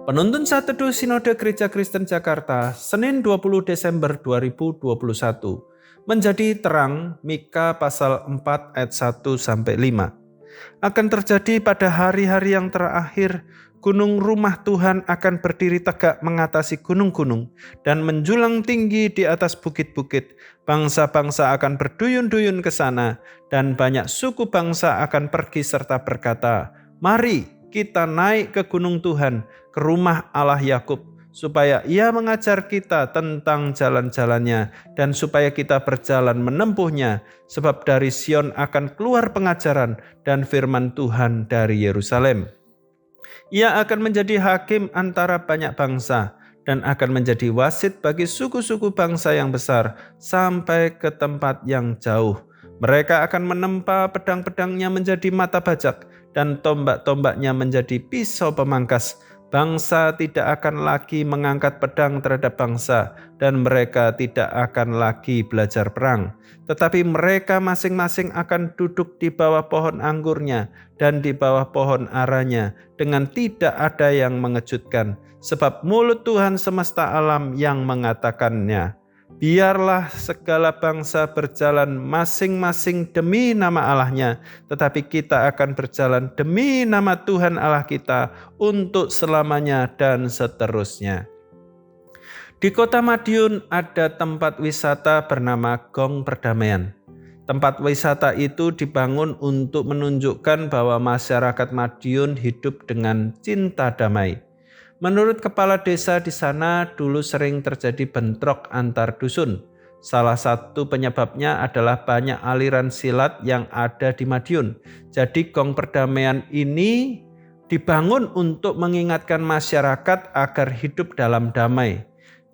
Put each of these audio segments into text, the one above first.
Penuntun Saat Teduh Sinode Gereja Kristen Jakarta, Senin 20 Desember 2021. Menjadi terang, Mika pasal 4 ayat 1-5. Akan terjadi pada hari-hari yang terakhir, gunung rumah Tuhan akan berdiri tegak mengatasi gunung-gunung dan menjulang tinggi di atas bukit-bukit. Bangsa-bangsa akan berduyun-duyun ke sana dan banyak suku bangsa akan pergi serta berkata, "Mari kita naik ke gunung Tuhan, ke rumah Allah Yakub, supaya Ia mengajar kita tentang jalan-jalannya dan supaya kita berjalan menempuhnya, sebab dari Sion akan keluar pengajaran dan firman Tuhan dari Yerusalem. Ia akan menjadi hakim antara banyak bangsa dan akan menjadi wasit bagi suku-suku bangsa yang besar sampai ke tempat yang jauh. Mereka akan menempa pedang-pedangnya menjadi mata bajak dan tombak-tombaknya menjadi pisau pemangkas. Bangsa tidak akan lagi mengangkat pedang terhadap bangsa dan mereka tidak akan lagi belajar perang. Tetapi mereka masing-masing akan duduk di bawah pohon anggurnya dan di bawah pohon aranya dengan tidak ada yang mengejutkan. Sebab mulut Tuhan semesta alam yang mengatakannya. Biarlah segala bangsa berjalan masing-masing demi nama Allahnya, tetapi kita akan berjalan demi nama Tuhan Allah kita untuk selamanya dan seterusnya." Di kota Madiun ada tempat wisata bernama Gong Perdamaian. Tempat wisata itu dibangun untuk menunjukkan bahwa masyarakat Madiun hidup dengan cinta damai. Menurut kepala desa di sana dulu sering terjadi bentrok antar dusun. Salah satu penyebabnya adalah banyak aliran silat yang ada di Madiun. Jadi Gong Perdamaian ini dibangun untuk mengingatkan masyarakat agar hidup dalam damai.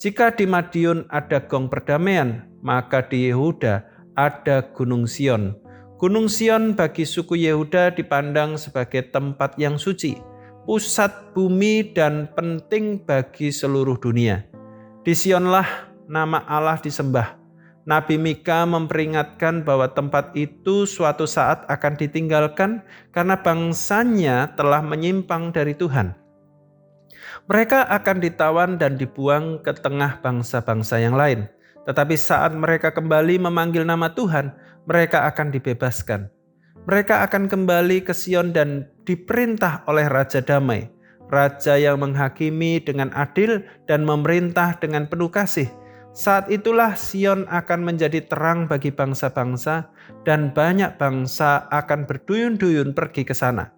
Jika di Madiun ada Gong Perdamaian, maka di Yehuda ada Gunung Sion. Gunung Sion bagi suku Yehuda dipandang sebagai tempat yang suci, pusat bumi dan penting bagi seluruh dunia. Di Sionlah nama Allah disembah. Nabi Mika memperingatkan bahwa tempat itu suatu saat akan ditinggalkan karena bangsanya telah menyimpang dari Tuhan. Mereka akan ditawan dan dibuang ke tengah bangsa-bangsa yang lain. Tetapi saat mereka kembali memanggil nama Tuhan, mereka akan dibebaskan. Mereka akan kembali ke Sion dan diperintah oleh Raja Damai, Raja yang menghakimi dengan adil dan memerintah dengan penuh kasih. Saat itulah Sion akan menjadi terang bagi bangsa-bangsa dan banyak bangsa akan berduyun-duyun pergi ke sana.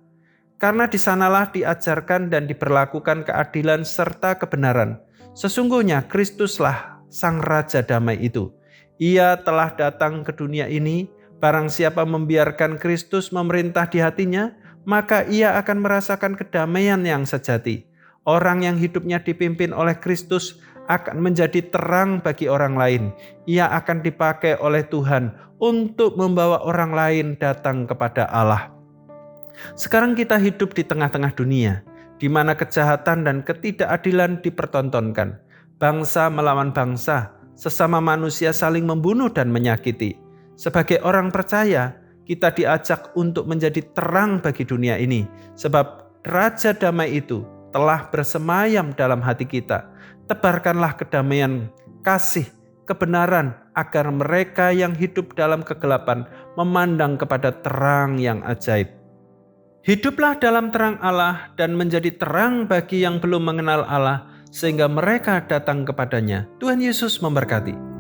Karena di sanalah diajarkan dan diberlakukan keadilan serta kebenaran. Sesungguhnya Kristuslah Sang Raja Damai itu. Ia telah datang ke dunia ini. Barang siapa membiarkan Kristus memerintah di hatinya, maka ia akan merasakan kedamaian yang sejati. Orang yang hidupnya dipimpin oleh Kristus akan menjadi terang bagi orang lain. Ia akan dipakai oleh Tuhan untuk membawa orang lain datang kepada Allah. Sekarang kita hidup di tengah-tengah dunia, di mana kejahatan dan ketidakadilan dipertontonkan. Bangsa melawan bangsa, sesama manusia saling membunuh dan menyakiti. Sebagai orang percaya, kita diajak untuk menjadi terang bagi dunia ini, sebab Raja Damai itu telah bersemayam dalam hati kita. Tebarkanlah kedamaian, kasih, kebenaran, agar mereka yang hidup dalam kegelapan memandang kepada terang yang ajaib. Hiduplah dalam terang Allah dan menjadi terang bagi yang belum mengenal Allah, sehingga mereka datang kepadanya. Tuhan Yesus memberkati.